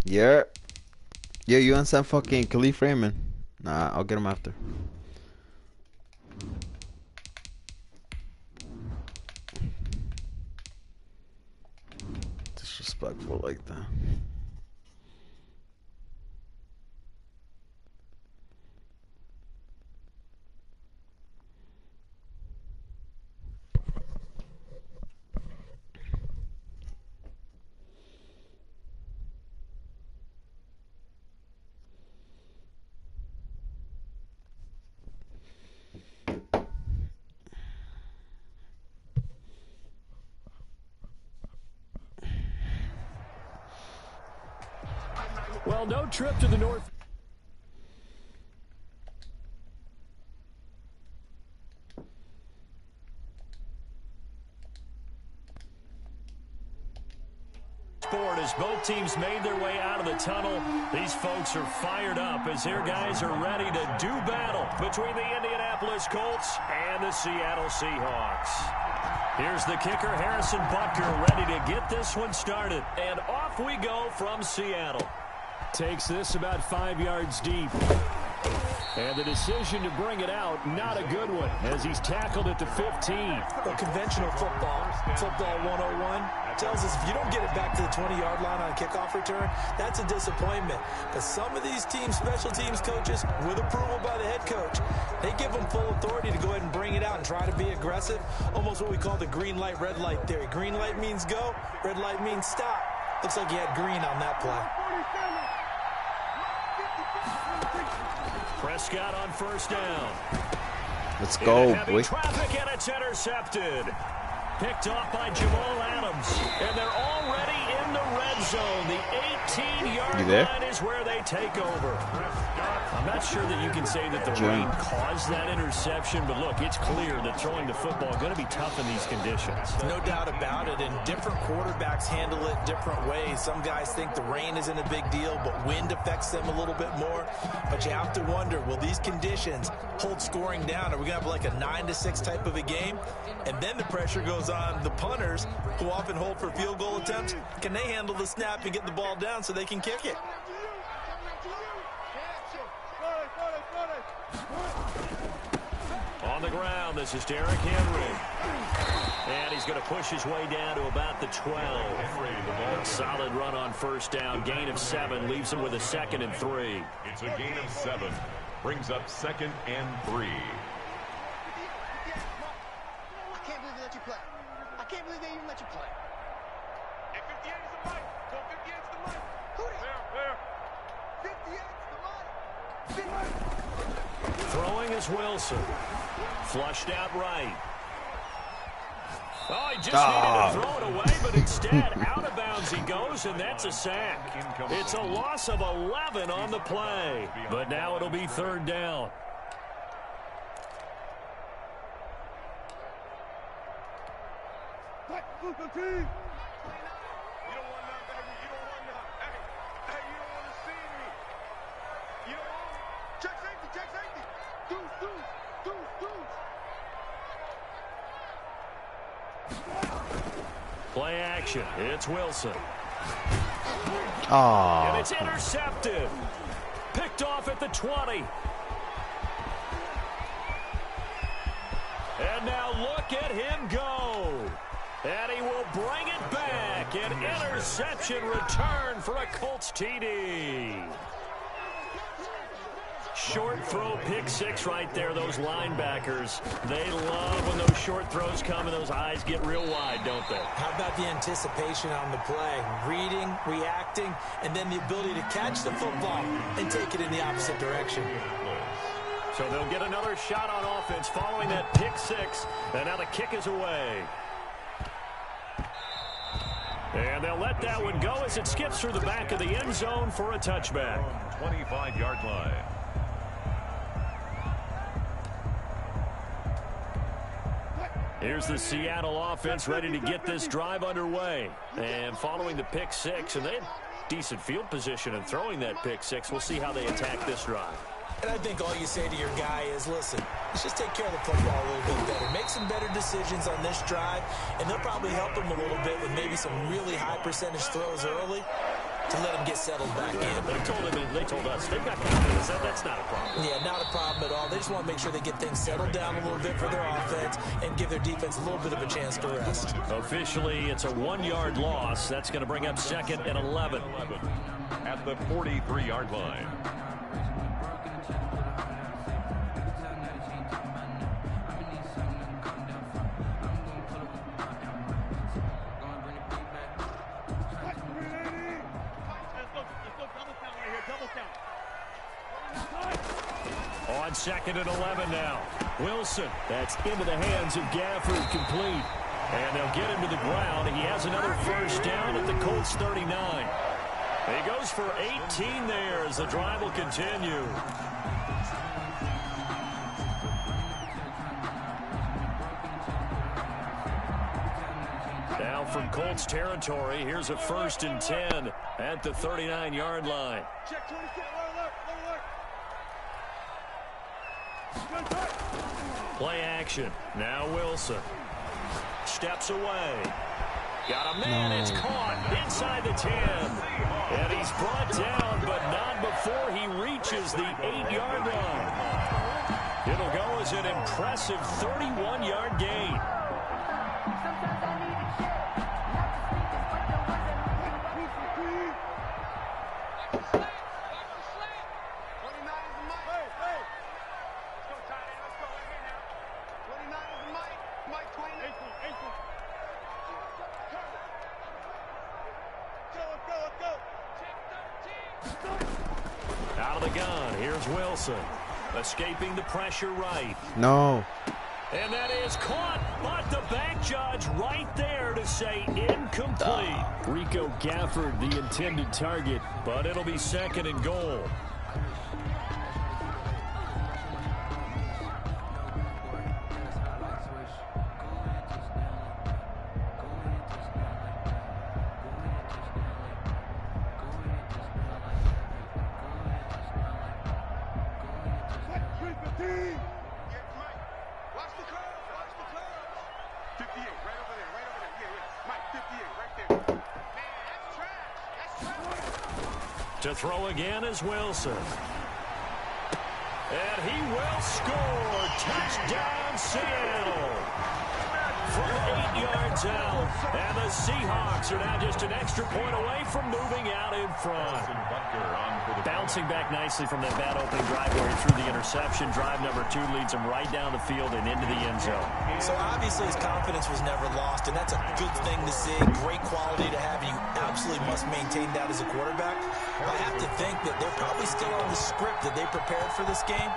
Yeah. Yeah, you understand fucking Khalif Raymond? Nah, I'll get him after. Disrespectful like that. Well, no trip to the north. As both teams made their way out of the tunnel, these folks are fired up as their guys are ready to do battle between the Indianapolis Colts and the Seattle Seahawks. Here's the kicker, Harrison Butker, ready to get this one started. And off we go from Seattle. Takes this about 5 yards deep. And the decision to bring it out, not a good one, as he's tackled at the 15. Well, conventional football 101, tells us if you don't get it back to the 20-yard line on a kickoff return, that's a disappointment. But some of these teams, special teams coaches, with approval by the head coach, they give them full authority to go ahead and bring it out and try to be aggressive, almost what we call the green light, red light theory. Green light means go, red light means stop. Looks like he had green on that play. Prescott on first down. Let's go, boy. Traffic, and it's intercepted. Picked off by Jamal Adams. And they're already in the red zone. The 18-yard line is where they take over. I'm not sure that you can say that the rain caused that interception, but look, it's clear that throwing the football is going to be tough in these conditions. No doubt about it, and different quarterbacks handle it different ways. Some guys think the rain isn't a big deal, but wind affects them a little bit more. But you have to wonder, will these conditions hold scoring down? Are we going to have like a 9-6 type of a game? And then the pressure goes on the punters, who often hold for field goal attempts. Can they handle the snap and get the ball down so they can kick it? On the ground, this is Derrick Henry. And he's going to push his way down to about the 12. Solid run on first down. Gain of 7 leaves him with a 2nd and 3. It's a gain of 7. Brings up 2nd and 3. I can't believe they let you play. I can't believe they even let you play. Hey, 58 is the mic. Go 58 is the mic. Who there? 58 is the mic. Throwing is Wilson. Flushed out right. Oh, he just needed to throw it away, but instead, out of bounds he goes, and that's a sack. It's a loss of 11 on the play, but now it'll be 3rd down. You don't want none, baby. You don't want none. Hey, you don't want to see me. You don't want. Check safety. Deuce. Play action. It's Wilson. Oh. And it's intercepted. Picked off at the 20. And now look at him go. And he will bring it back. An interception return for a Colts TD. Short throw, pick 6 right there. Those linebackers, they love when those short throws come and those eyes get real wide, don't they? How about the anticipation on the play? Reading, reacting, and then the ability to catch the football and take it in the opposite direction. So they'll get another shot on offense following that pick 6, and now the kick is away. And they'll let that one go as it skips through the back of the end zone for a touchback. 25-yard line. Here's the Seattle offense ready to get this drive underway. And following the pick 6, and they had decent field position and throwing that pick 6. We'll see how they attack this drive. And I think all you say to your guy is, listen, let's just take care of the football a little bit better. Make some better decisions on this drive, and they'll probably help him a little bit with maybe some really high percentage throws early to let him get settled back in. They told us they've got confidence. That's not a problem. Yeah, not a problem at all. They just want to make sure they get things settled down a little bit for their offense and give their defense a little bit of a chance to rest. Officially, it's a 1-yard loss. That's going to bring up 2nd and 11. At the 43-yard line. On 2nd and 11 now. Wilson, that's into the hands of Gafford, complete. And they'll get him to the ground. He has another first down at the Colts 39. He goes for 18 there as the drive will continue. Now from Colts territory, here's a 1st and 10 at the 39-yard line. Check 26, alert. Play action. Now Wilson. Steps away. Got a man. No. It's caught inside the 10. And he's brought down, but not before he reaches the 8-yard line. It'll go as an impressive 31-yard gain. Out of the gun, here's Wilson. Escaping the pressure right. No. And that is caught, but the back judge right there to say incomplete. Rico Gafford, the intended target, but it'll be 2nd and goal. To throw again is Wilson. And he will score. Touchdown, Seattle. From 8 yards out. And the Seahawks are now just an extra point away from moving out in front. Bouncing back nicely from that bad opening drive where he threw the interception. Drive number 2 leads him right down the field and into the end zone. So obviously his confidence was never lost, and that's a good thing to see. Great quality to have, and you absolutely must maintain that as a quarterback. But I have to think that they're probably still on the script that they prepared for this game.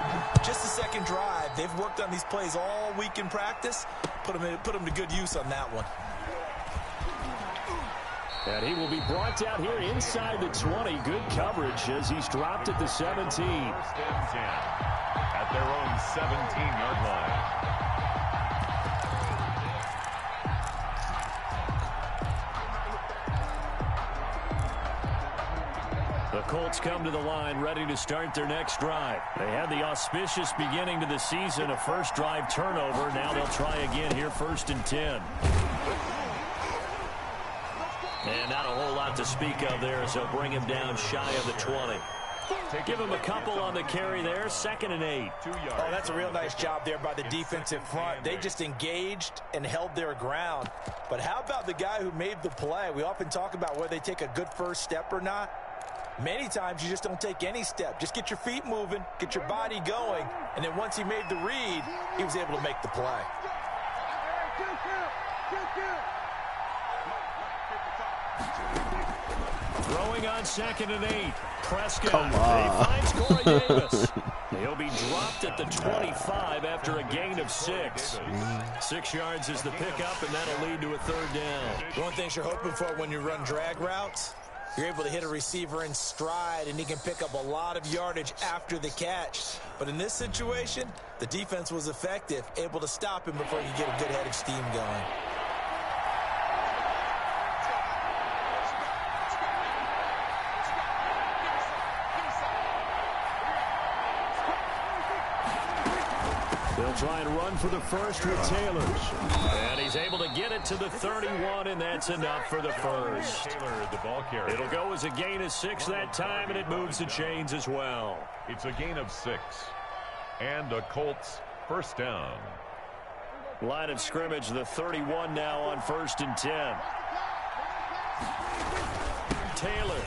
Just the second drive, they've worked on these plays all week in practice. Put them to good use on that one. And he will be brought down here inside the 20. Good coverage as he's dropped at the 17. 1st and 10 at their own 17-yard line. The Colts come to the line ready to start their next drive. They had the auspicious beginning to the season, a first drive turnover. Now they'll try again here, 1st and 10. And not a whole lot to speak of there as they'll bring him down shy of the 20. Give him a couple on the carry there, 2nd and 8. Oh, that's a real nice job there by the defensive front. They just engaged and held their ground. But how about the guy who made the play? We often talk about whether they take a good first step or not. Many times you just don't take any step. Just get your feet moving, get your body going, and then once he made the read, he was able to make the play. Throwing on 2nd and 8. Prescott. Come on. He finds Corey Davis. He'll be dropped at the 25 after a gain of 6. 6 yards is the pickup, and that'll lead to a 3rd down. One thing you're hoping for when you run drag routes, you're able to hit a receiver in stride, and he can pick up a lot of yardage after the catch. But in this situation, the defense was effective, able to stop him before he could get a good head of steam going. They'll try and run for the first with Taylor. And he's able to get it to the 31, and that's enough for the first. Taylor, the ball carrier. It'll go as a gain of 6 that time, and it moves the chains as well. It's a gain of 6. And a Colts first down. Line of scrimmage, the 31 now on 1st and 10. Taylor.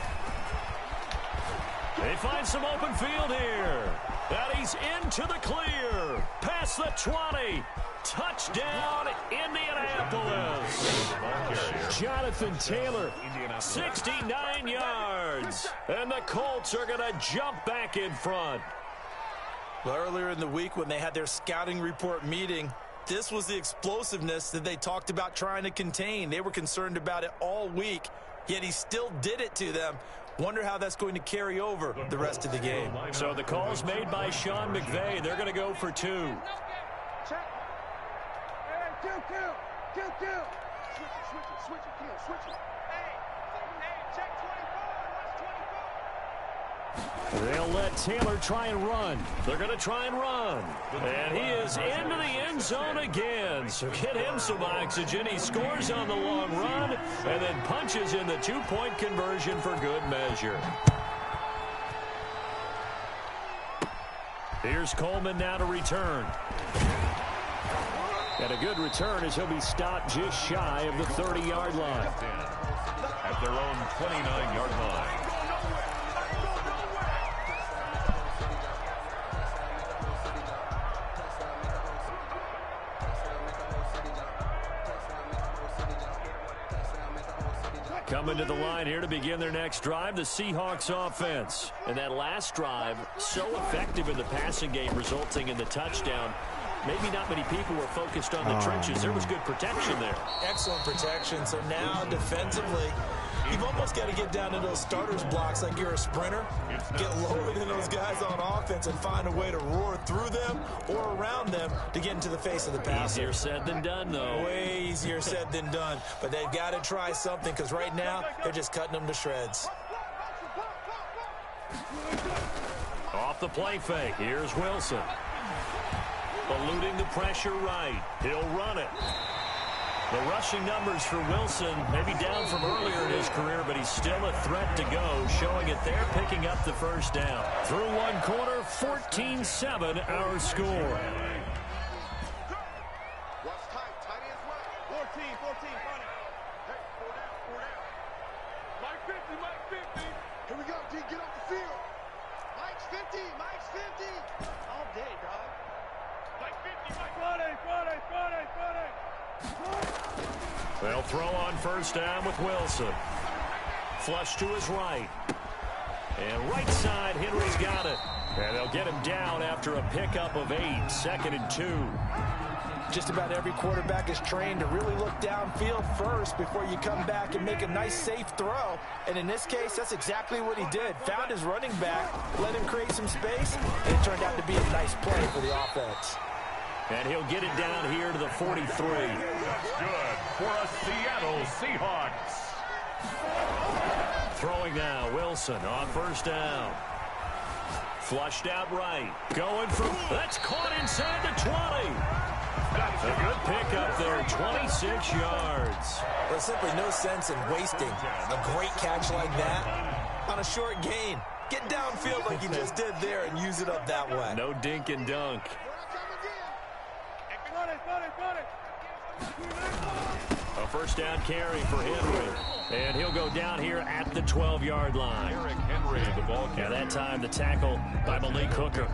They find some open field here. And he's into the clear. Past the 20. Touchdown, Indianapolis. Jonathan Taylor, 69 yards. And the Colts are going to jump back in front. Well, earlier in the week when they had their scouting report meeting, this was the explosiveness that they talked about trying to contain. They were concerned about it all week, yet he still did it to them. Wonder how that's going to carry over the rest of the game. So the call's made by Sean McVay. They're going to go for 2. Check. Hey, 2-2. 2-2. Switch it. Hey, check 24. Watch 24. They'll let Taylor try and run. They're going to try and run. And he is into the end zone again. So get him some oxygen. He scores on the long run and then punches in the 2-point conversion for good measure. Here's Coleman now to return. And a good return as he'll be stopped just shy of the 30-yard line. At their own 29-yard line. Coming to the line here to begin their next drive, the Seahawks offense. And that last drive, so effective in the passing game, resulting in the touchdown. Maybe not many people were focused on the trenches. There was good protection there. Excellent protection. So now defensively, you've almost got to get down to those starters blocks like you're a sprinter. Get lower than those guys on offense and find a way to roar through them or around them to get into the face of the passer. Easier said than done, though. Way easier said than done. But they've got to try something because right now they're just cutting them to shreds. Off the play fake. Here's Wilson. Eluding the pressure right. He'll run it. The rushing numbers for Wilson maybe down from earlier in his career, but he's still a threat to go, showing it there, picking up the first down. Through one quarter, 14-7 our score. Watch tight ends right. 14, funny. Hey, 4 down. Mike 50. Here we go, D, get off the field. Mike's 50. All day, dog. Mike 50, Friday. They'll throw on first down with Wilson. Flush to his right. And right side, Henry's got it. And they'll get him down after a pickup of 8, 2nd and 2. Just about every quarterback is trained to really look downfield first before you come back and make a nice, safe throw. And in this case, that's exactly what he did. Found his running back, let him create some space, and it turned out to be a nice play for the offense. And he'll get it down here to the 43. That's good for a Seattle Seahawks. Throwing now, Wilson on first down. Flushed out right. Going for, that's caught inside the 20. That's a good pickup there, 26 yards. There's simply no sense in wasting a great catch like that on a short gain. Get downfield like you just did there and use it up that way. No dink and dunk. A first down carry for Henry. And he'll go down here at the 12-yard line. Eric Henry, the ball carrier. That time the tackle by Malik Hooker.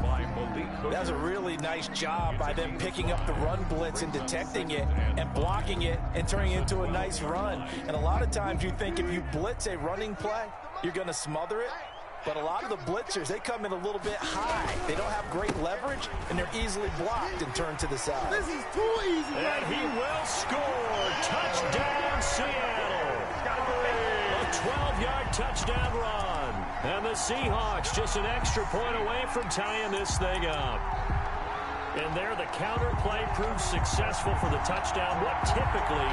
That was a really nice job by them picking up the run blitz and detecting it and blocking it and turning it into a nice run. And a lot of times you think if you blitz a running play, you're going to smother it. But a lot of the blitzers, they come in a little bit high. They don't have great leverage, and they're easily blocked and turned to the side. This is too easy. And he will score. Touchdown, Seattle. A 12-yard touchdown run. And the Seahawks just an extra point away from tying this thing up. And there, the counter play proves successful for the touchdown. What typically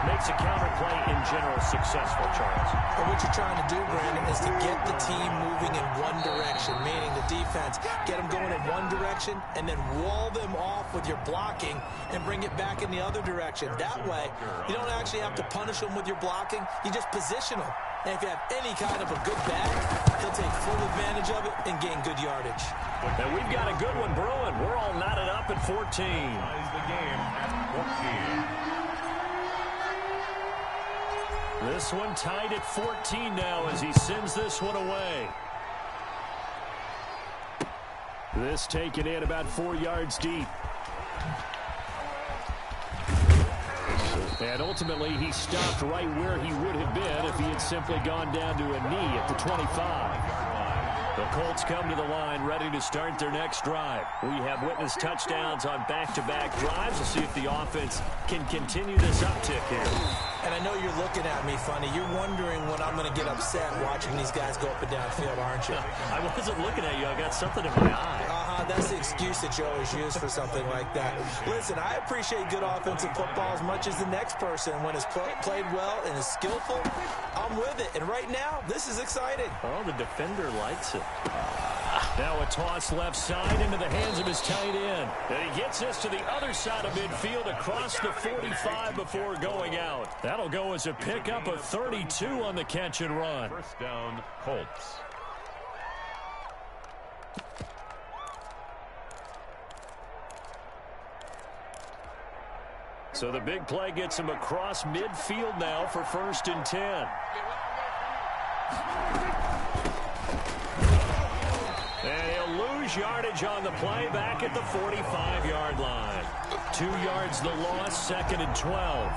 makes a counter play in general successful, Charles? Well, what you're trying to do, Brandon, is to get the team moving in one direction, meaning the defense, get them going in one direction and then wall them off with your blocking and bring it back in the other direction. That way, you don't actually have to punish them with your blocking. You just position them. And if you have any kind of a good back, he'll take full advantage of it and gain good yardage. And we've got a good one brewing. We're all knotted up at 14. Ties the game at 14. This one tied at 14 now as he sends this one away. This taken in about 4 yards deep. And ultimately, he stopped right where he would have been if he had simply gone down to a knee at the 25. The Colts come to the line ready to start their next drive. We have witnessed touchdowns on back-to-back drives. We'll see if the offense can continue this uptick here. And I know you're looking at me funny. You're wondering when I'm going to get upset watching these guys go up and down field, aren't you? I wasn't looking at you. I got something in my eye. That's the excuse that you always use for something like that. Listen, I appreciate good offensive football as much as the next person. When it's played well and is skillful, I'm with it. And right now, this is exciting. Oh, the defender likes it. Now a toss left side into the hands of his tight end. And he gets this to the other side of midfield across the 45 before going out. That'll go as a pickup of 32 on the catch and run. First down, Colts. So the big play gets him across midfield now for 1st and 10. And he'll lose yardage on the play back at the 45-yard line. 2 yards the loss, 2nd and 12.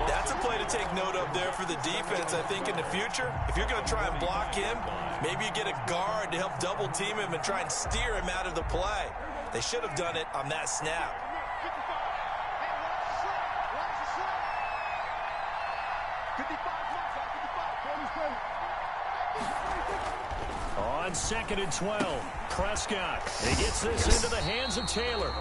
That's a play to take note of there for the defense. I think in the future, if you're going to try and block him, maybe you get a guard to help double team him and try and steer him out of the play. They should have done it on that snap. On 2nd and 12, Prescott. He gets this into the hands of Taylor.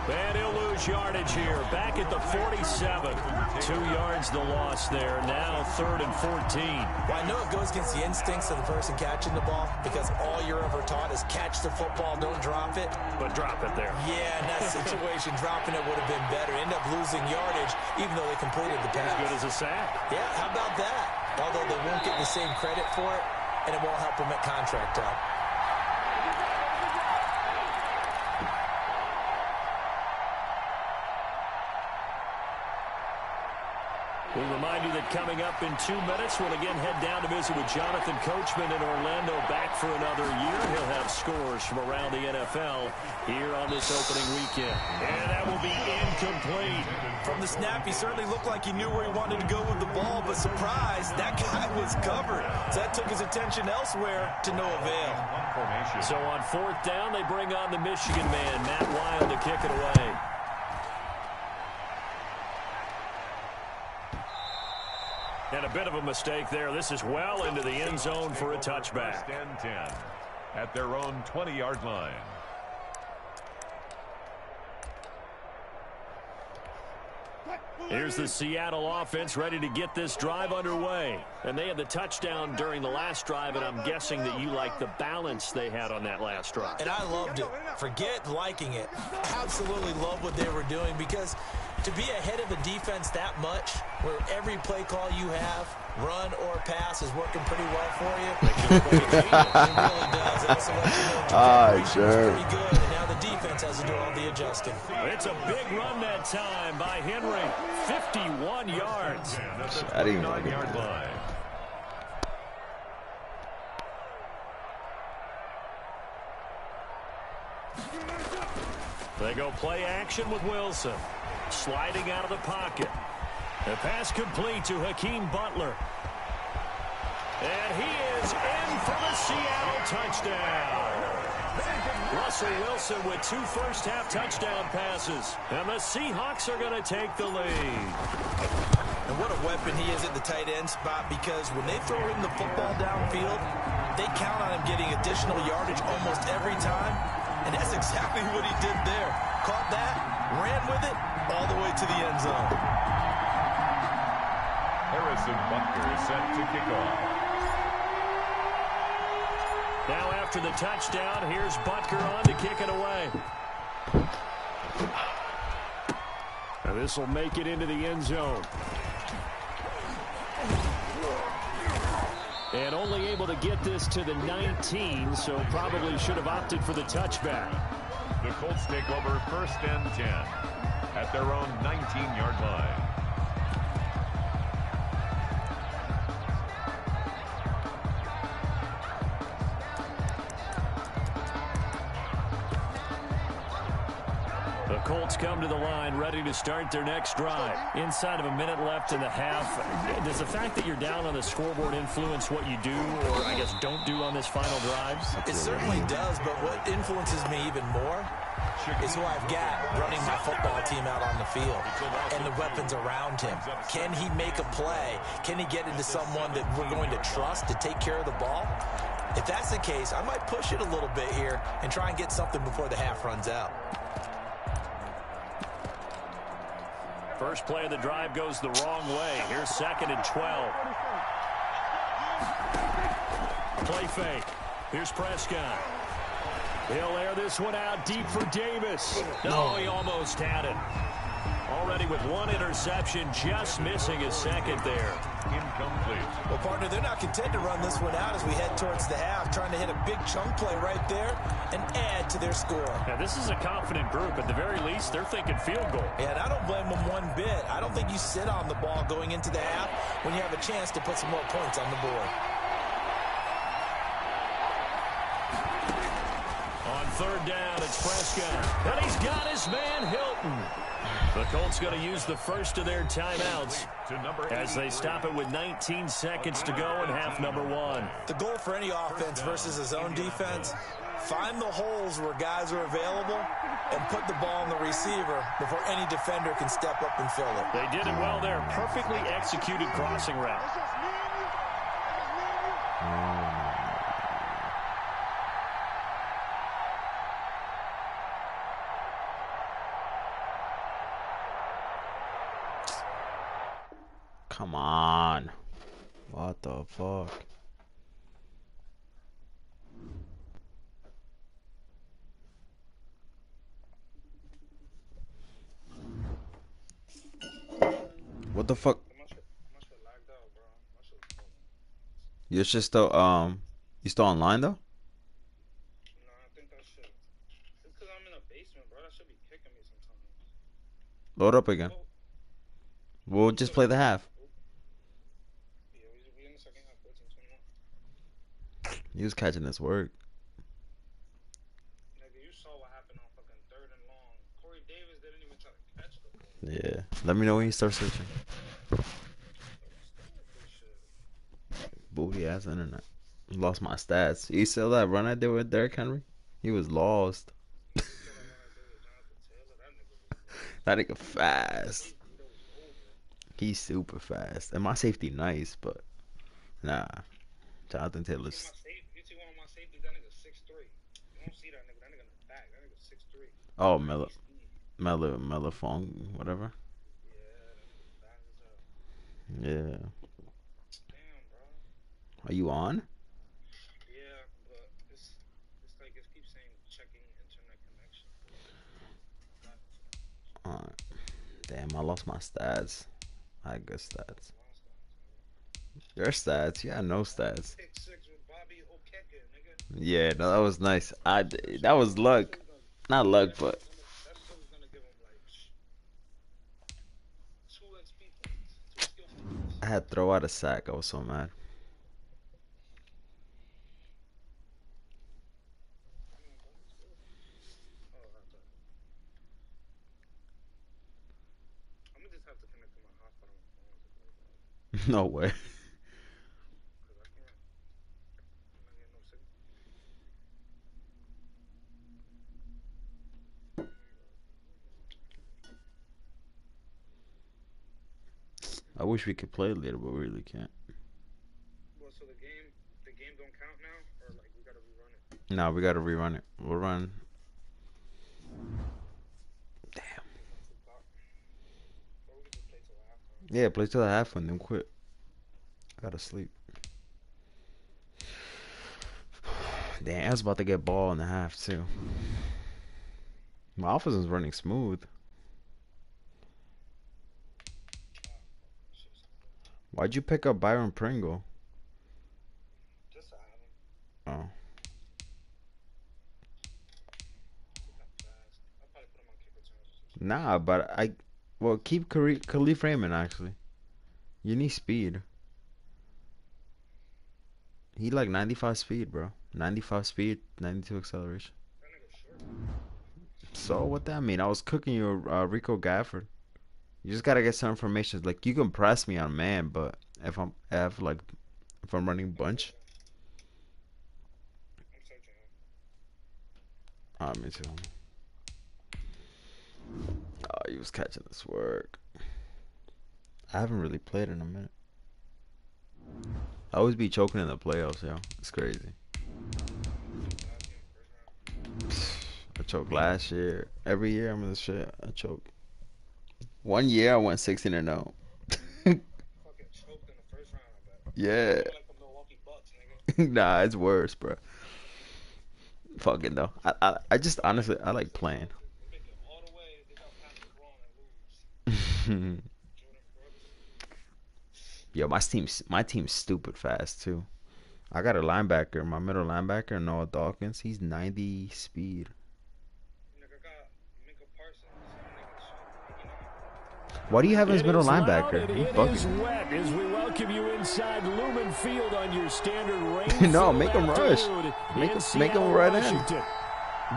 And he'll lose yardage here. Back at the 47. 2 yards the loss there. Now 3rd and 14. Well, I know it goes against the instincts of the person catching the ball because all you're ever taught is catch the football, don't drop it. But drop it there. Yeah, in that situation, dropping it would have been better. End up losing yardage even though they completed the pass. As good as a sack. Yeah, how about that? Although they won't get the same credit for it, and it won't help them at contract time. We remind you that coming up in 2 minutes, we'll again head down to visit with Jonathan Coachman in Orlando, back for another year. He'll have scores from around the NFL here on this opening weekend. And that will be incomplete. From the snap, he certainly looked like he knew where he wanted to go with the ball, but surprise, that guy was covered. So that took his attention elsewhere to no avail. So on 4th down, they bring on the Michigan man, Matt Wild, to kick it away. And a bit of a mistake there. This is well into the end zone for a touchback. 1st and 10 at their own 20-yard line. Here's the Seattle offense ready to get this drive underway. And they had the touchdown during the last drive, and I'm guessing that you like the balance they had on that last drive. And I loved it. Forget liking it. Absolutely love what they were doing because to be ahead of a defense that much, where every play call you have, run or pass, is working pretty well for you. It really does. It also lets you know sure. pretty good, and now the defense has to do all the adjusting. It's a big run that time by Henry. 51 yards. I didn't even get yard that. line. They go play action with Wilson. Sliding out of the pocket. The pass complete to Hakeem Butler. And he is in for the Seattle touchdown. Russell Wilson with 2 first-half touchdown passes. And the Seahawks are going to take the lead. And what a weapon he is at the tight end spot, because when they throw him the football downfield, they count on him getting additional yardage almost every time. And that's exactly what he did there. caught that, ran with it all the way to the end zone. Harrison Butker is set to kick off. Now after the touchdown, here's Butker on to kick it away. Now this will make it into the end zone. And only able to get this to the 19, so probably should have opted for the touchback. The Colts take over 1st and 10 at their own 19-yard line. The Colts come to the line ready to start their next drive. Inside of a minute left in the half, does the fact that you're down on the scoreboard influence what you do, or I guess don't do on this final drive? It certainly does, but what influences me even more is who I've got running my football team out on the field and the weapons around him. Can he make a play? Can he get into someone that we're going to trust to take care of the ball? If that's the case, I might push it a little bit here and try and get something before the half runs out. First play of the drive goes the wrong way. Here's 2nd and 12. Play fake. Here's Prescott. He'll air this one out deep for Davis. No, he almost had it. Already with one interception, just missing his second there. Incomplete. Well, partner, they're not content to run this one out as we head towards the half, trying to hit a big chunk play right there and add to their score. Now, this is a confident group. At the very least, they're thinking field goal. Yeah, and I don't blame them one bit. I don't think you sit on the ball going into the half when you have a chance to put some more points on the board. On 3rd down, it's Prescott. And he's got his man, Hilton. The Colts going to use the first of their timeouts as they stop it with 19 seconds to go in half number 1. The goal for any offense versus a zone defense, find the holes where guys are available and put the ball on the receiver before any defender can step up and fill it. They did it well there. Perfectly executed crossing route. Come on. What the fuck? What the fuck? You're just still you still online though? No, I think that shit. It's because I'm in a basement, bro. That should be kicking me sometimes. Load up again. We'll just play the half. Yeah, we in the second half, 14-21. He was catching his work. Nigga, you saw what happened on fucking 3rd and long. Corey Davis didn't even try to catch the ball. Yeah. Let me know when you start searching. Booty ass internet. Lost my stats. You saw that run I did with Derrick Henry? He was lost. That nigga fast. He's super fast. And my safety nice, but nah. Jonathan Taylor's. You see one of my safeties, that nigga 6'3". You don't see that nigga. That nigga in the back. That nigga 6'3". Oh, Mellophone, whatever. Yeah, Yeah. damn, bro. Are you on? Yeah, but it's like it keeps saying checking internet connection. Damn, I lost my stats. I had good stats. Your stats? Yeah, no stats. Pick 6 with Bobby Okeke, nigga. Yeah, no, that was nice. That was luck. Not luck, but That shit was gonna give him like 2 XP points, 2 skill points. I had to throw out a sack. I was so mad. I'm gonna just have to connect to my hotspot on my phone to play that. No way. Cause I can't. I'm not getting no signal. I wish we could play later, but we really can't. Well, so the game don't count now, or like we gotta rerun it. Nah, we gotta rerun it. We'll run. Yeah, play till the half and then quit. I gotta sleep. Damn, I was about to get ball in the half too. My offense is running smooth. Why'd you pick up Byron Pringle? Just I haven't. Oh. I'll probably put him on kick returns. Nah, but well, keep Khalif Raymond actually. You need speed. He like 95 speed, bro. 95 speed, 92 acceleration. That nigga's short. So what that mean? I was cooking you Rico Gafford. You just gotta get some information. Like you can press me on man, but if I'm running bunch, I'm searching him. me too. Oh, he was catching this work. I haven't really played in a minute. I always be choking in the playoffs, yo. It's crazy. I choked last year. Every year I'm in this shit. I choke. One year I went 16-0. Fucking choked in the first round, I bet. Yeah. Like the Milwaukee Bucks, nigga. Nah, it's worse, bro. Fucking though. I just honestly I like playing. They make it all the way. They got Patrick wrong and lose. Jordan Brooks. Yo, my team's stupid fast too. I got a linebacker, my middle linebacker, Noah Dawkins. He's 90 speed. Nigga got Micah Parsons. Nigga, Why do you have his It middle is loud linebacker? and He's it is bugging. wet as we welcome you inside Lumen Field on your standard rain. No, make him rush. Make him run in.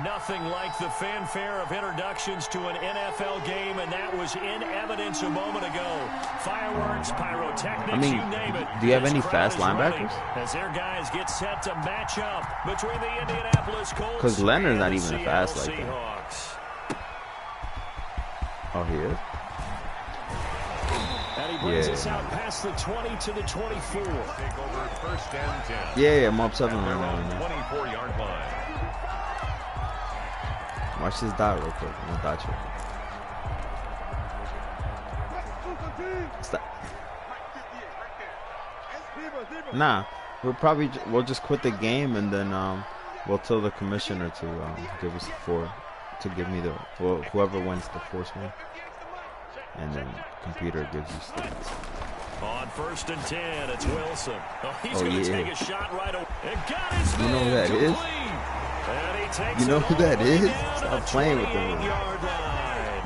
Nothing like the fanfare of introductions to an NFL game, and that was in evidence a moment ago. Fireworks, pyrotechnics, I mean, you name it. do you have This any crowd fast is ready linebackers? as their guys get set to match up between the Indianapolis Colts 'Cause Leonard's not and even the fast Seattle like that. Seahawks. Oh, he is? And he brings Yeah. us out past the 20 to the 24. Take over first and 10. Yeah, I'm up 7 At their right own now. 24-yard line. Watch this dot real quick. I'm gonna dot you. Stop. Nah, we'll just quit the game and then we'll tell the commissioner to give us give me whoever wins the force one, and then computer gives you stats. On first and 10, it's Wilson. Oh, he's Oh, going to yeah. take a shot right away. And got his You know who man that is? complete. And he takes You know it who all that the way is? down to Stop the playing with them. 28-yard line.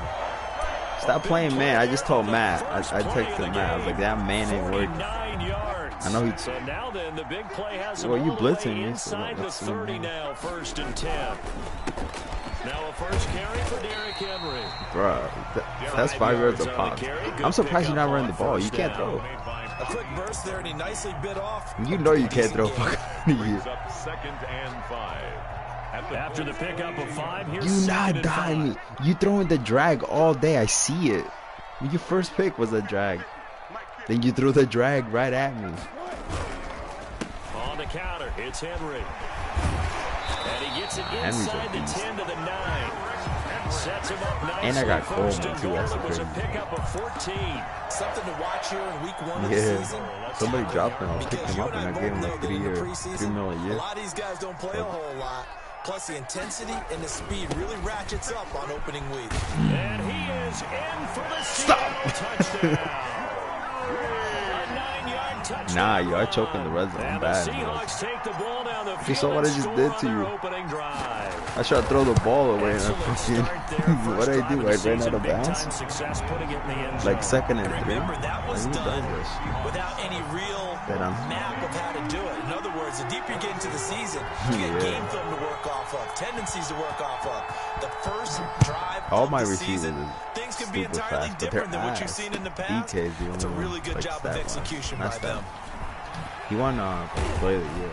Stop playing man. I just told Matt. I First play of texted the Matt. I was like, that man ain't working. 49 yards. I know he. So now then, the big play has him Well, you all the way blitzing me, so inside the let's see. 30 now, first and 10. Now a first carry for Derrick Henry. Bruh, that's 5 yards a pop. I'm surprised you're not running the ball. You can't throw. A quick burst there, and he nicely bit off. You know you can't throw. Fuck out of here. Brings up second and 5. After the pickup of 5, here's Do second not and die 5. me. You throwing the drag all day. I see it. Your first pick was a drag. Then you threw the drag right at me. On the counter, it's Henry. And he gets it Henry's a inside the beast. 10 to the 9. Sets him up nicely. And I got First Coleman, and too. goal. That's It was a crazy. pickup of 14. Something to watch here in week 1 of the Yeah. season. Somebody Tackling. dropped him. I picked Because him you up and and I both gave him know like that in the preseason, 3 mil a year. A lot of these guys don't play a whole lot. Plus, the intensity and the speed really ratchets up on opening week. And he is in for the Seattle touchdown. A 9-yard touchdown. Nah, yo, I choke in the red zone. I'm And the bad, bro. Seahawks take the ball down the field. You saw what I and just score did on to their you. opening drive. I tried to throw the ball away and I Excellent fucking. start there. What First did I drive do? of the I ran season, out of big-time bounds? success putting it in the end zone. Like second and 3. Remember, that was Like, you done dangerous. without any real Bet on. map of how to do it. In other words, the deeper you get into the season, you get Yeah. game film to work off of, tendencies to work off of. The first drive All of my the receivers season, is things can be super entirely fast, but different they're than what you've ass. seen in the past. DK is the It's a only really one, good like, job of stat-wise. execution Not by stat. them. He won play of the year.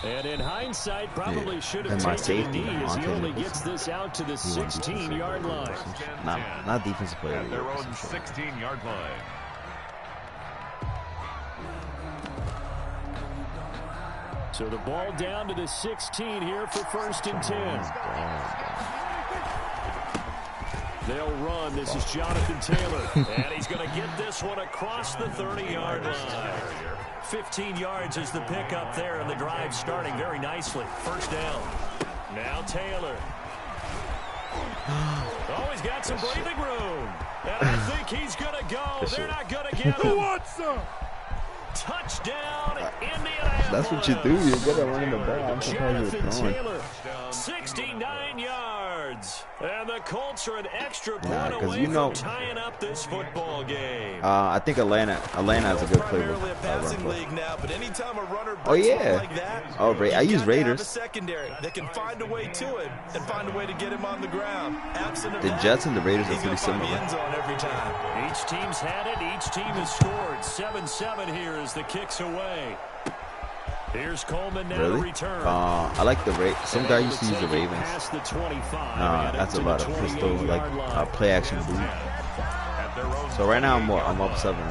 And in hindsight, probably Yeah. should have And my taken a safety, knee as he Monte only Nicholson. gets this out to the He won defensive 16-yard player of the line. year or some shit. Not defensive player of At the year. their or own some shit. 16-yard line. So the ball down to the 16 here for first and 10. They'll run. This is Jonathan Taylor. And he's going to get this one across the 30-yard line. 15 yards is the pickup there, and the drive starting very nicely. First down. Now Taylor. Oh, he's got some breathing room. And I think he's going to go. They're not going to give him. Touchdown, Indianapolis. That's what you do. You're good at running the ball. I'm surprised you're throwing. Taylor, 69 yards. And the Colts are an extra point away from tying up this football game. I think Atlanta has a good playbook. Oh, yeah. Like that, I use Raiders. Secondary that can find a way to it and find a way to get him on the ground. The Jets and the Raiders are pretty similar. Every time. Each team's had it. Each team has scored. 7-7 here as the kick's away. Here's Coleman now to return. I like the Ravens. Some guy used to use the Ravens. That's about a pistol, like a play action boot. So right now I'm up 7.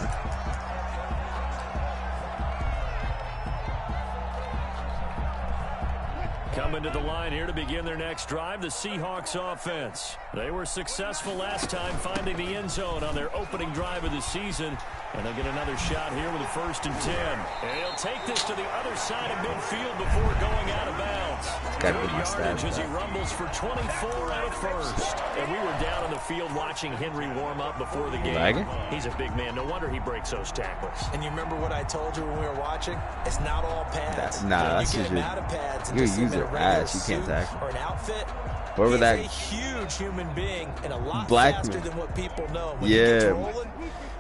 Coming to the line here to begin their next drive, the Seahawks offense. They were successful last time finding the end zone on their opening drive of the season. And they'll get another shot here with a 1st and 10. And he'll take this to the other side of midfield before going out of bounds. Good yardage as he rumbles for 24 and a 1st. And we were down on the field watching Henry warm up before the game. Lagging? He's a big man. No wonder he breaks those tackles. And you remember what I told you when we were watching? It's not all pads. That's you just get out of pads and you just use in a your regular ass. You can't suit tackle. or an outfit. Whoever He's that a huge human being and a lot black faster man. than what people know. When he gets rolling,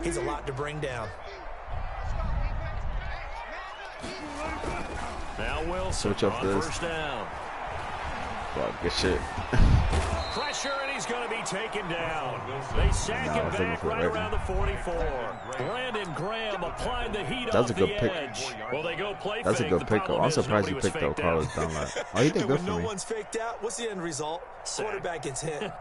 he's a lot to bring down. Now Wilson switch up on this. 1st down. Fuck, good shit. Pressure, and he's going to be taken down. They sack him back right around the 44. Brandon Graham applied the heat off the edge. Well, they go play That's fake. a good pick. I'm surprised you picked up Carlos Dunlap. Oh, he did good for me. When no one's faked out, what's the end result? Quarterback gets hit.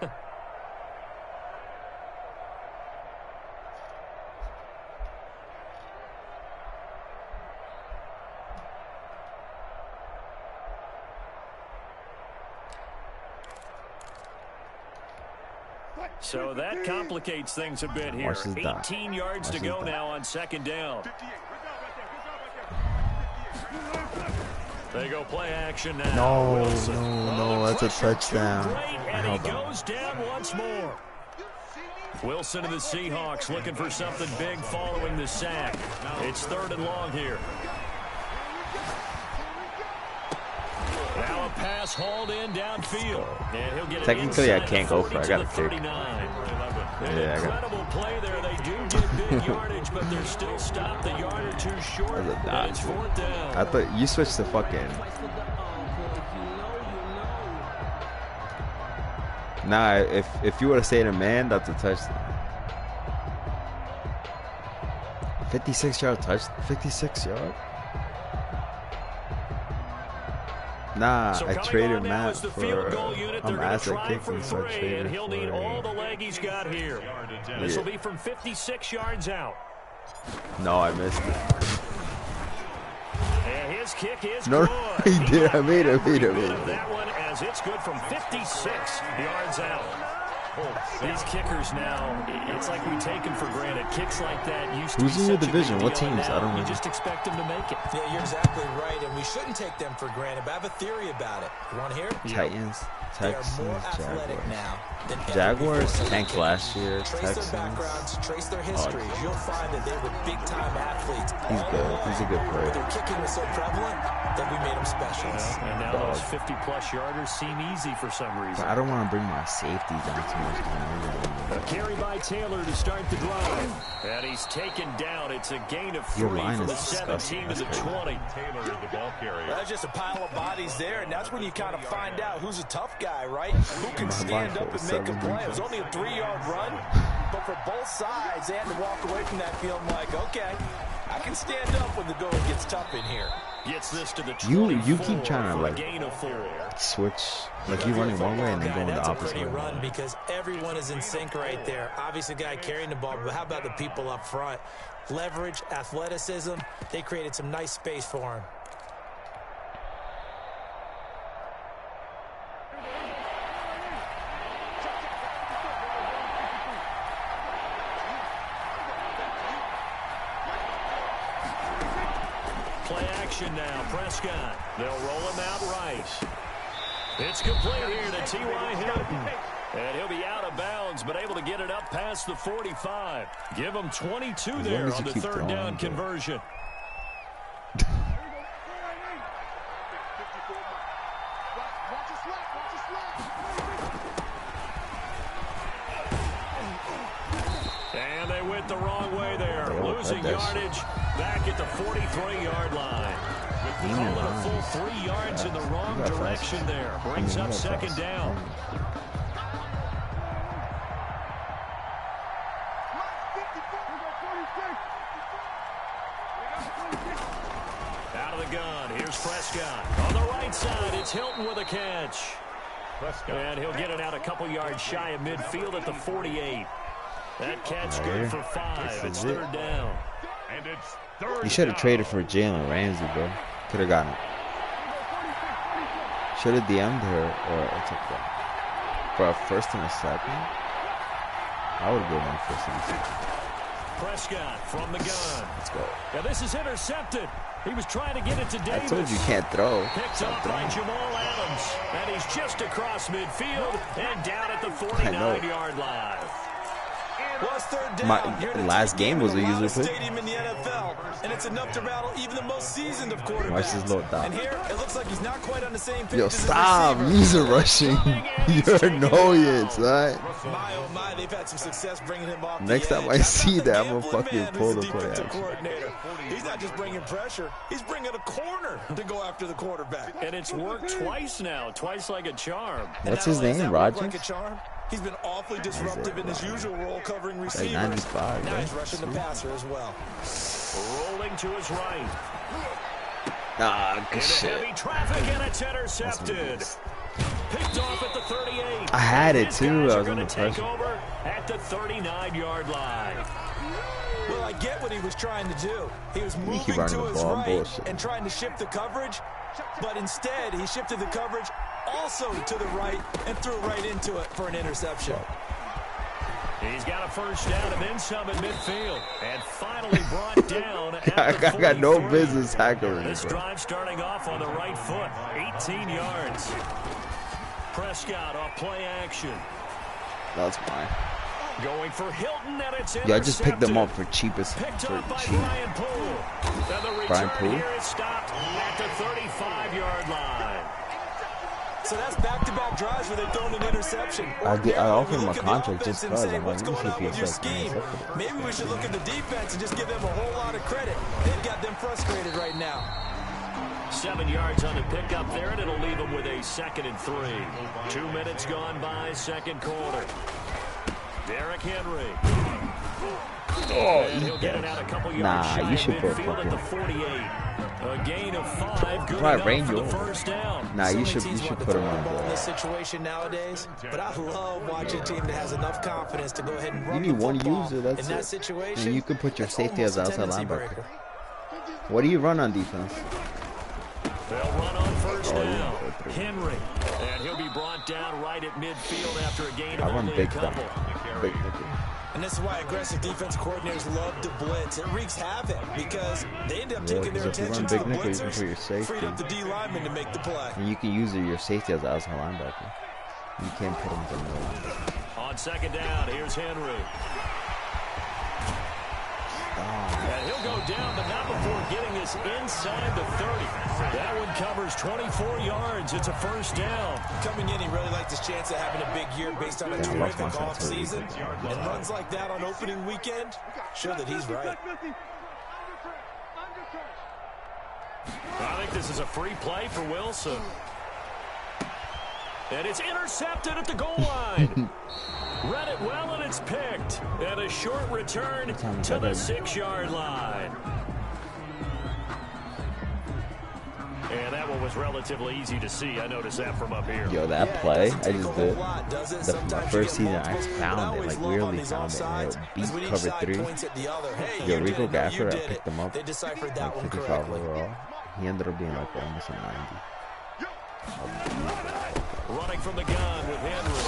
So that complicates things a bit here. 18 yards to go now on 2nd down. They go play action now. No, that's a touchdown. And he goes down once more. Wilson and the Seahawks looking for something big following the sack. It's 3rd and long here. Now a pass hauled in downfield. And he'll get it. Technically, I can't go for it. I got a kick. Incredible play there. They do get big yardage, but they're still stopped a yard or two short. It's 4th down. I thought you switched to fucking. Nah, if you would have stayed a man, that's a touchdown. 56-yard touchdown. 56 yards. Nah, so I traded Matt for I'm asset kicking, so I traded and he'll need all the leg he's got here. This will be from 56 yards out. No, I missed it. And his kick is good. He did. I made it. That one as it's good from 56 yards out. These kickers now, it's like we take them for granted. Kicks like that used to be Who's in your division? What teams? I don't know. You just expect them to make it. Yeah, you're exactly right, and we shouldn't take them for granted, but I have a theory about it. You want to hear it? Titans, Texans, they are more athletic now than Jaguars tanked last year. Trace Texans. their backgrounds, trace their histories. You'll find that they were big-time athletes. He's good. He's a good player. Their kicking was so prevalent that we made them special. And now those 50-plus yarders seem easy for some reason. But I don't want to bring my safety down too much. A carry by Taylor to start the drive. And he's taken down. It's a gain of 3 from the 17 to the 20. Taylor is the ball carrier. That's just a pile of bodies there, and that's when you kind of find out who's a tough guy, right? Who can stand up and make a play. It was only a 3-yard run, but for both sides, they had to walk away from that feeling like, okay, I can stand up when the going gets tough in here. Gets this to the 24. You keep trying to like gain of 4. Switch, like you running one way and then going the opposite way. Run because everyone is in sync right there. Obviously, the guy carrying the ball, but how about the people up front? Leverage, athleticism. They created some nice space for him. Play action now. Prescott. They'll roll him out right. It's complete here to T.Y. Hilton. And he'll be out of bounds, but able to get it up past the 45. Give him 22 there on the third down conversion. And they went the wrong way there. Losing yardage back at the 43-yard line. Calling a full 3 yards in the wrong direction there. Brings up second down. Out of the gun. Here's Prescott. On the right side, it's Hilton with a catch. And he'll get it out a couple yards shy of midfield at the 48. That catch good for 5. It's third down. And it's third. You should have traded for Jalen Ramsey, bro. Could have gotten it. Should have DM'd her or took that. For a first and a second? I would have given him first and a second. Prescott from the gun. Let's go. Now this is intercepted. He was trying to get it to Davis. I told you can't throw. Picked up by Jamal Adams. And he's just across midfield and down at the 49-yard line. Well, it's third down. My last game was a user pick. Stadium in the NFL, and it's enough to rattle even the most seasoned of quarterbacks. Watch this little dot. And here, it looks like he's not quite on the same page. Yo, as his stop receiver. user rushing. You're annoyance, right? My oh my, they've had some success bringing him off. Next the time edge. I see that, I'm gonna Gambling fucking man pull who's the play defensive action. coordinator. He's not just bringing pressure; he's bringing a corner to go after the quarterback. And it's worked twice now, twice like a charm. What's his name, Rogers? Like a charm, he's been awfully disruptive in his usual role covering receivers. Like 95, now right? he's rushing the passer as well. Rolling to his right. Ah, good Into shit. heavy traffic, and it's intercepted. Picked off at the 38. I had it His too. guys I are was gonna under take pressure. over at the 39-yard line. Well, I get what he was trying to do. He was moving keep running to the his ball. right Bullshit. and trying to shift the coverage, but instead he shifted the coverage also to the right and threw right into it for an interception. He's got a first down and then some in midfield. And finally brought down at the I got no 43. business tackling This it, bro. drive starting off on the right foot. 18 yards. Prescott off play action. That's mine. Going for Hilton, and it's Yeah, I just picked them up intercepted. for cheapest. Picked For up by cheap. Brian Poole. And the Brian return Poole? here is stopped at the 35-yard line. So that's back-to-back drives where they've thrown an interception. I offered him a Look at the contract offense just and because. say, I'm what's like, going on with your let me see scheme? if he accepted it. Maybe we should look at the defense and just give them a whole lot of credit. They've got them frustrated right now. 7 yards on the pickup there, and it'll leave them with a 2nd and 3. 2 minutes gone by, second quarter. Derrick Henry. Oh, And he'll get it out a couple yards nah, shy you of should put midfield at the fucking. 48. A gain of 5, good Right, enough range for the over. first down. Nah, So you many should teams want to put him throw the on ball in this the. situation nowadays, but I love watching a team that has enough confidence to go ahead and run You need the one football. user. That's in that it. situation, And you could put your that's safety as almost a outside tendency linebacker. breaker. What do you run on defense? They'll run on first Oh, yeah, down. go through. Henry. And he'll be brought down right at midfield after a gain I of run only a big down. couple. Big nickel. And this is why aggressive defensive coordinators love to blitz. It wreaks havoc because they end up taking their because if you attention run to the big nickel, you can blitzers, put your safety. freed up the D lineman to make the play. And you can use your safety as an outside linebacker. You can't put him in the middle linebacker. On second down, here's Henry. And he'll go down, but not before getting this inside the 30. That one covers 24 yards. It's a first down. Coming in, he really liked his chance of having a big year based on a Yeah, I lost terrific my sense of offseason. And runs like that on opening weekend show that he's right. I think this is a free play for Wilson. And it's intercepted at the goal line. Read it well, and it's picked. And a short return to the 6-yard line. And that one was relatively easy to see. I noticed that from up here. Yo, that Yeah, it play doesn't I take a just whole did. lot, does it? My Sometimes you first get season, I multiple, but found it, always like love on weirdly these found it. offsides. Beat As when each cover side 3. points at the other. Hey, Yo, you Rico did it. No, Gaffer, you I did picked it. him up. They deciphered that Like one 55 correctly. overall. He ended up being like almost a 90. Running from the gun with Henry.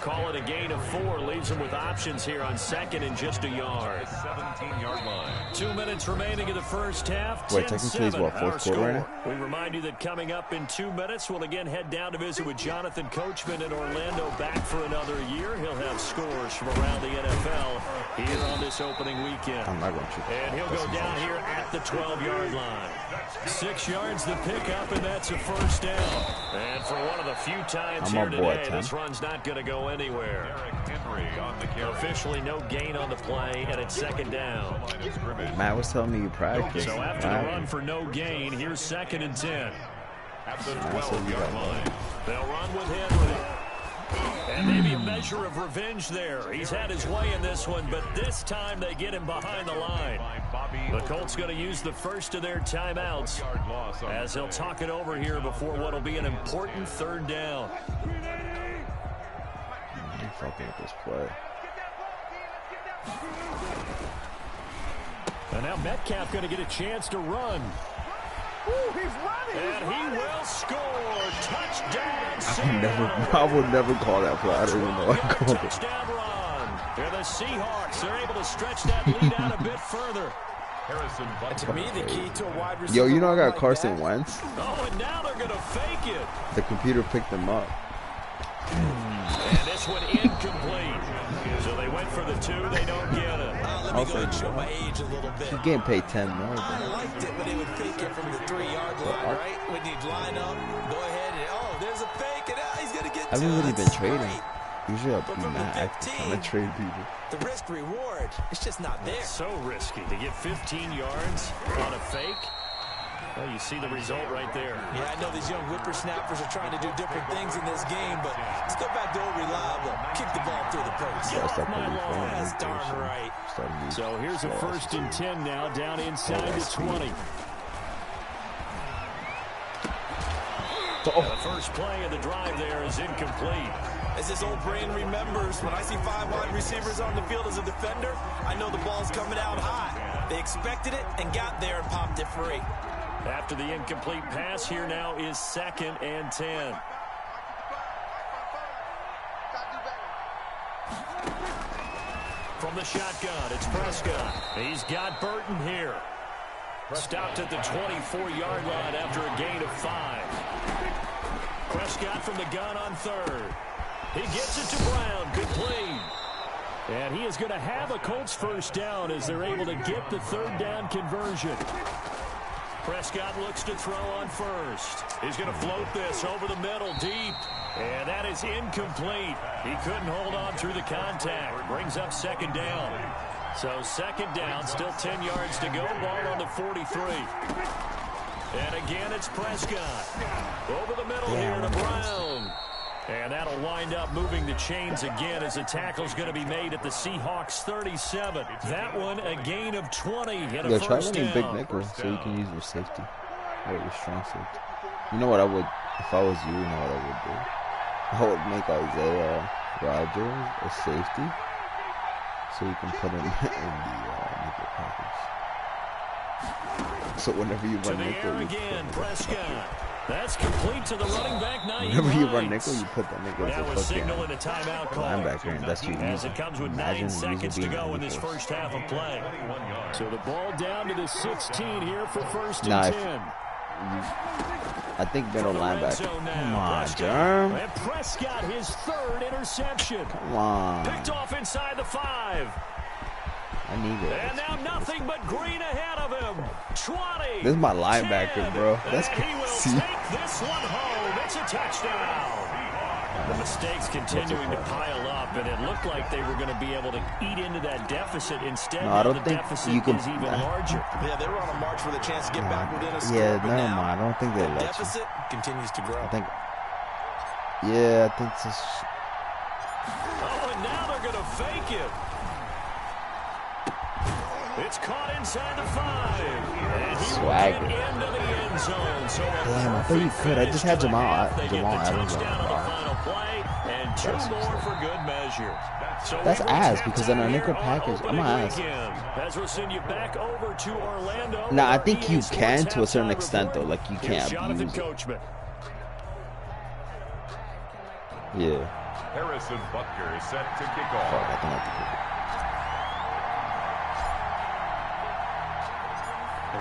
Call it a gain of 4. Leaves him with options here on second and just a yard. 17-yard line. 2 minutes remaining in the first half. Wait, technically it's what, fourth quarter right now? We remind you that coming up in 2 minutes, we'll again head down to visit with Jonathan Coachman in Orlando, back for another year. He'll have scores from around the NFL here on this opening weekend. I'm not going to. And he'll go down here at the 12-yard line. 6 yards the pickup, and that's a first down. And for one of the few times here today, this run's not going to go anywhere. Officially no gain on the play, and it's second down. Matt was telling me you practiced. So after the run for no gain, here's second and 10. At the 12-yard line. They'll run with Henry. And maybe a measure of revenge there. He's had his way in this one, but this time they get him behind the line. The Colts going to use the first of their timeouts as they'll talk it over here before what will be an important third down. I'm fucking with this play. And now Metcalf going to get a chance to run. Ooh, he's running. And he will score. Touchdown. I would never call that play. I don't even know I called it. Touchdown run. And the Seahawks are able to stretch that lead out a bit further. Harrison To me, the key to a wide receiver. Yo, you know I got like Carson that. Wentz. Oh, and now they're going to fake it. The computer picked him up. And this one incomplete. So they went for the 2. They don't get it. Let me go and show my age a little bit. He's getting paid 10 more. I liked it when they would fake it from the 3-yard line, right? When you'd line up, go ahead, and there's a fake, and he's going to get I haven't really been trading. Great. Usually I'll But be from the mad. I'm 15, trying to trade people. The risk reward, it's just not there. So risky to get 15 yards on a fake. Well, you see the result right there. Yeah, I know these young whippersnappers are trying to do different things in this game, but let's go back to old reliable. Kick the ball through the post. Yeah, stop my putting lawn. phone That's in darn person. right. So here's a first and 10 now, down inside the 20. The first play of the drive there is incomplete. As this old brain remembers, when I see 5 wide receivers on the field as a defender, I know the ball's coming out hot. They expected it and got there and popped it free. After the incomplete pass, here now is second and 10. From the shotgun, it's Prescott. He's got Burton here. Stopped at the 24-yard line after a gain of 5. Prescott from the gun on third. He gets it to Brown. Good play. And he is going to have a Colts first down as they're able to get the third down conversion. Prescott looks to throw on first. He's going to float this over the middle deep. And that is incomplete. He couldn't hold on through the contact. Brings up second down. So second down, still 10 yards to go. Ball on the 43. And again, it's Prescott. Over the middle here to Brown. And that'll wind up moving the chains again as the tackle's going to be made at the Seahawks 37. That one a gain of 20 and a first down. Try running big nickel so you can use your safety. Or your strong safety. You know what I would, if I was you, know what I would do? I would make Isaiah Rodgers a safety so you can put him in the nickel package. So whenever you run nickel, you again, Prescott. That's complete to the running back. Whenever you run nickel, you put that nickel as a That was signaling a timeout call. Linebacker, and that's you as it comes with 9 seconds to go in this first half of play. So the ball down to the 16 here for first and 10. I think middle linebacker. Come on, Jerm. And Prescott, his third interception. Come on. Picked off inside the 5. I need it. And now nothing but green ahead of him. 20. This is my linebacker, 10, bro. That's and he will take this one home. It's a touchdown. The mistakes continuing to pile up, and it looked like they were going to be able to eat into that deficit. Instead, no, I don't the think deficit you can, is even larger. Yeah, they were on a march with a chance to get back within a score. Yeah, but never now mind. I don't think they the let deficit continues to grow. I think. Yeah, I think this. Oh, and now they're going to fake it. It's caught inside the 5. And he Swagger. will get into the end zone. So Damn, I thought you could. I just had Jamal Adams Adams on on the final play, and 2 more for good measure. So that's ass because in a nickel package, I'm ass. As we'll send you back over to Orlando. Nah, I think you can to a certain extent though. Like you can't Jonathan abuse it. Coachman. Yeah. Harrison Butker is set to kick Fuck, I off. think I have to kick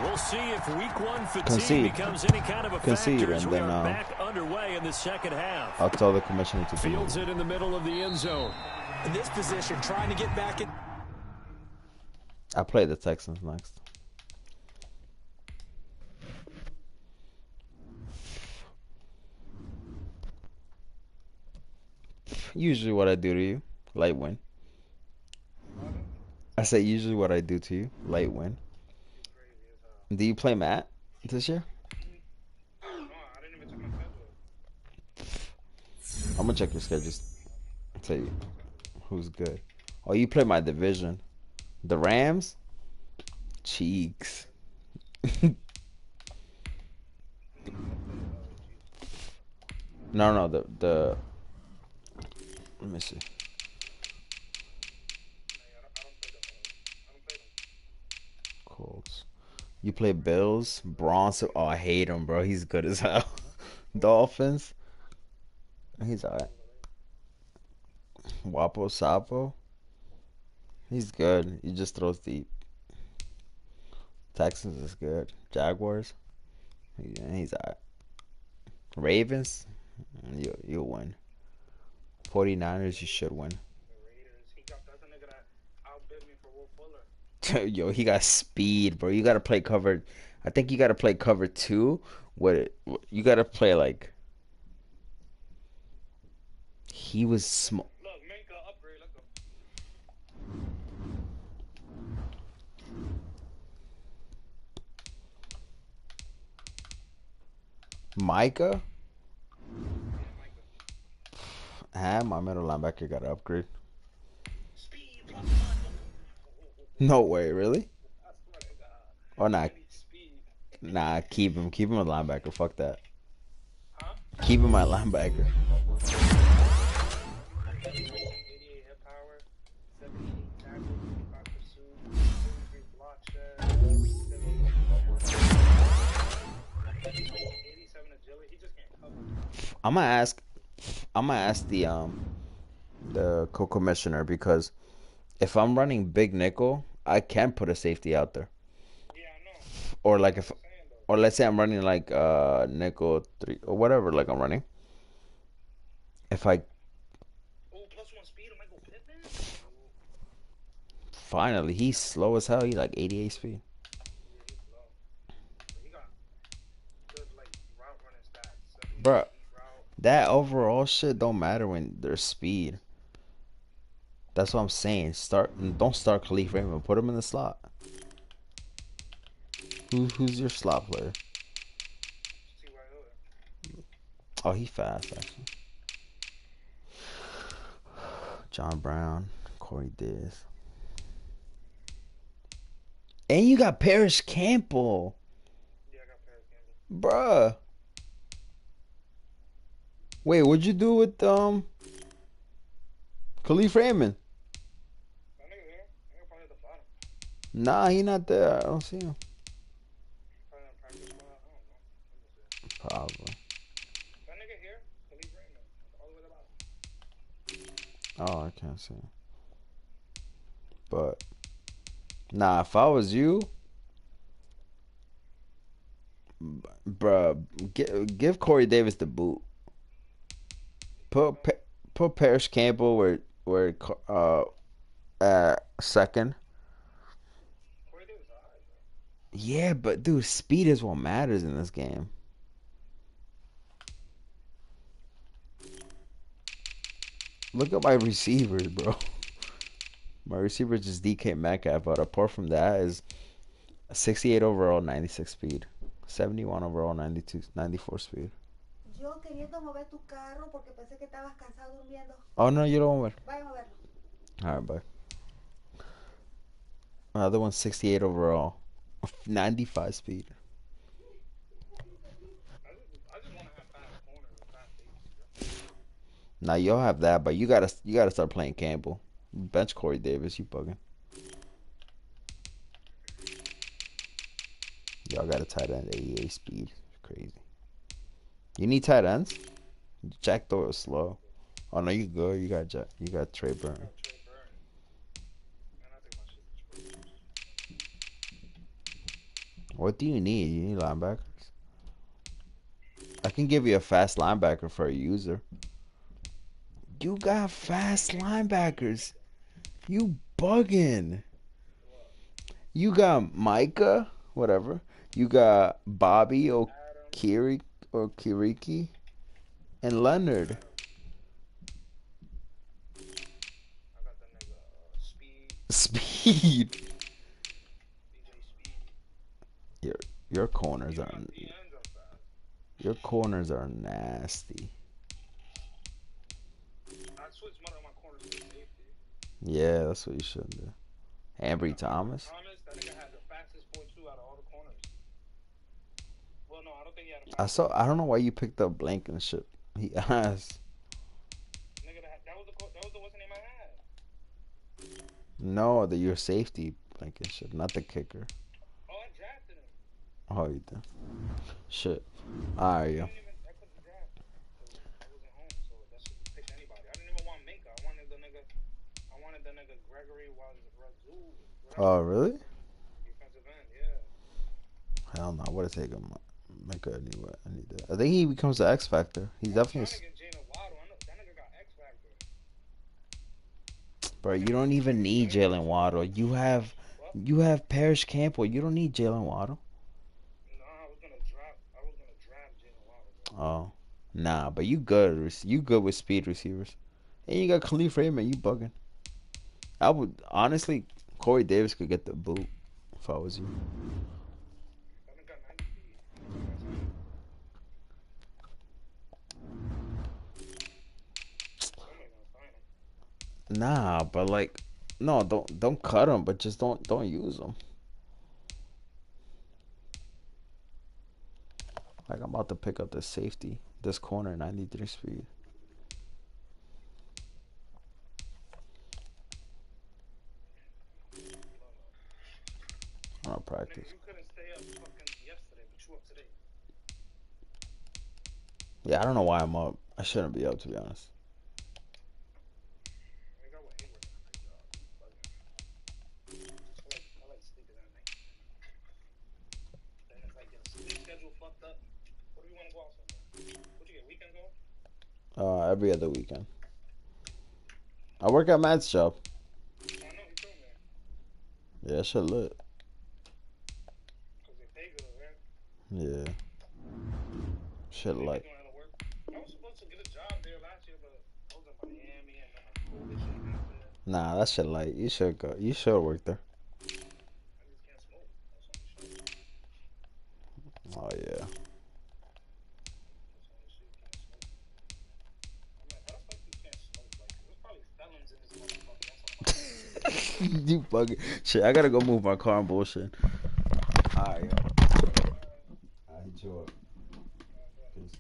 We'll see if week one fatigue Concede. becomes any kind of a Concede, factor as and we then, are back underway in the second half. I'll tell the commissioner to Fields it in the middle of the end zone. In this position, trying to get back in. I play the Texans next. Usually what I do to you, light win. I say usually what I do to you, light win. Do you play Matt this year? No, I didn't even check my schedule. I'm gonna check your schedules. I'll tell you who's good. Oh, you play my division. The Rams? Cheeks. No, the let me see. Colts. You play Bills, Bronson. Oh, I hate him, bro. He's good as hell. Dolphins. He's alright. Wapo Sapo. He's good. He just throws deep. Texans is good. Jaguars. He's alright. Ravens. You'll win. 49ers, you should win. The Raiders. That's a nigga that outbid me for Will Fuller. Yo, he got speed, bro. You gotta play cover. I think you gotta play cover 2. You gotta play like. He was small. Look, Minka upgrade. Let's go. Micah. My middle linebacker got an upgrade. Speed plus 1. No way, really? I swear to God. Or not? I need speed. Nah, keep him. Keep him a linebacker. Fuck that. Huh? Keep him my linebacker. 88 hit power, 78 tackles, 55 pursuit, 33 block shed, 87 agility. He just can't cover. I'm gonna ask the co-commissioner, because if I'm running big nickel, I can put a safety out there. Yeah, I know. Or like if, Saying though. or let's say I'm running like nickel 3 or whatever, like I'm running. If I Oh, plus 1 speed on Michael Pittman? finally, he's slow as hell. He's like 88 speed. Yeah, he's low. But he got good, like, route running stats. 78 Bruh, route. that overall shit don't matter when there's speed. That's what I'm saying. Don't start Khalif Raymond. Put him in the slot. Who's your slot player? T.Y. Hilton. Oh, he fast actually. John Brown, Corey Diz. And you got Parrish Campbell. Yeah, I got Paris Campbell. Bruh. Wait, what'd you do with Khalif Raymond? That nigga there. I think probably at the bottom. Nah, he not there. I don't see him. Probably on practice squad. I don't know. Let me see. Probably. That nigga here, Khalif Raymond. All the way to the bottom. Oh, I can't see him. But nah, if I was you, bruh, give Corey Davis the boot. Put Parrish Campbell where second. Corey Davis, alright, bro. Yeah, but dude, speed is what matters in this game. Look at my receivers, bro. My receiver is just DK Metcalf, but apart from that is 68 overall, 96 speed. 71 overall, 94 speed. Yo queriendo mover tu carro porque pensé que estabas cansado durmiendo. Oh, no, you don't want Vaya a moverlo. to. All right, bye. Another one's 68 overall, 95 speed. I just want to have fast corners and fast safeties, bro. Now you'll have that, but you gotta start playing Campbell. Bench Corey Davis, you bugging. Y'all got a tight end 88 speed. Crazy. You need tight ends? Jack Doyle is slow. Oh no, you good. You got Trey Burton. Trey Burton. Man, I think my shit is trash. What do you need? You need linebackers. I can give you a fast linebacker for a user. You got fast linebackers. You bugging. You got Micah, whatever. You got Bobby Okiri or Kiriki and Leonard. I got that nigga Speed. Speed. DJ Speed. Your corners My are DNs are fast. your corners are nasty. I switched one of my corners to safety. Yeah, that's what you should do. Ambry Thomas. Thomas, that nigga had the fastest 4.2 out of all the corners. Well, no, I don't think he had a I saw. I don't know why you picked up Blankenship. He asked. nigga that was the what's the name I had. No, that your safety Blankenship, not the kicker. Oh, I drafted him. Oh, you did. Shit. Alright, yo. I couldn't draft because I wasn't home, so that should pick anybody. I didn't even want Minka. I wanted the nigga Gregory Razul. Oh, really? Defensive end, yeah. Hell no. I would have taken Micah anyway. I need that. I think he becomes the X Factor. He's definitely. I'm trying to get Jalen Waddle. I know that nigga got X Factor. Bro, you don't even need Jalen Waddle. You have Parrish Campbell. You don't need Jalen Waddle. No, I was gonna draft Jalen Waddle. Oh, nah. But you good. You good with speed receivers. And you got Khalif Raymond. You bugging. I would honestly. Corey Davis could get the boot if I was you. That nigga got 90 feet. Somebody gonna sign him. Nah, but like, no, don't cut him, but just don't use him. Like I'm about to pick up this safety, this corner, 93 speed. I'll practice. Nigga, you couldn't stay up fucking yesterday, but you up today. Yeah, I don't know why I'm up. I shouldn't be up, to be honest. Nigga, I went Hayward on that job. I like sleeping at night. Then it's like your sleep schedule fucked up. What do you want to go out somewhere? What you get, weekends off? Every other weekend. I work at Matt's job. I know, he told me. Yeah, that shit lit. Because they pay good, right? Yeah. Shit They like. doing a lot of work. I was supposed to get a job there last year, but I was in Miami and then COVID shit happened. Nah, that shit like. You should go. You should work there. I just can't smoke. That's the only shit. Oh yeah. That's the only shit you can't smoke. I'm like, how the fuck you can't smoke? Like, there's probably felons in this motherfucker. That's all. You bugging. Shit, I gotta go move my car and bullshit. Alright, yo. I hit you up. Peace.